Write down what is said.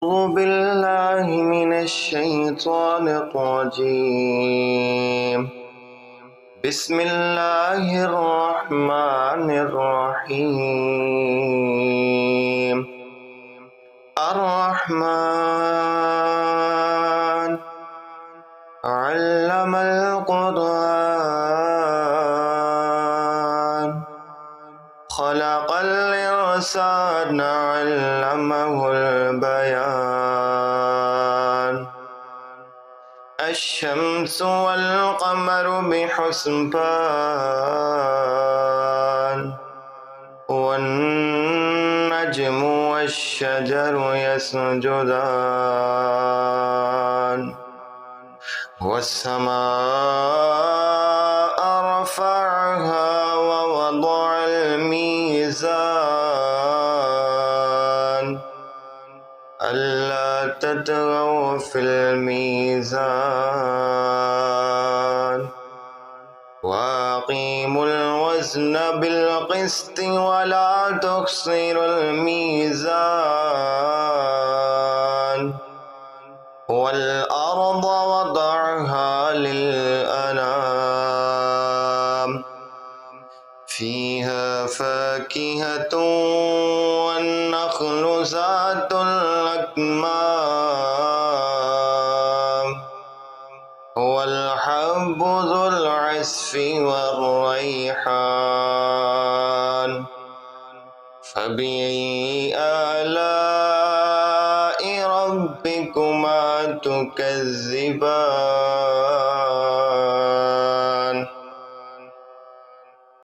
أعوذ بالله من الشيطان الرجيم. بسم الله الرحمن الرحيم. الرحمن علم القرآن خلق الإنسان علمه البيان. الشمس والقمر بحسبان والنجم والشجر يسجدان والسماء رفعها ووضع الميزان ألا تطغوا في الميزان وأقيموا الوزن بالقسط ولا تخسروا الميزان والأرض وضعها للأنام فيها فاكهة والنخل ذات الأكمام والحب ذو العصف والريحان فبأي آلاء ربكما تكذبان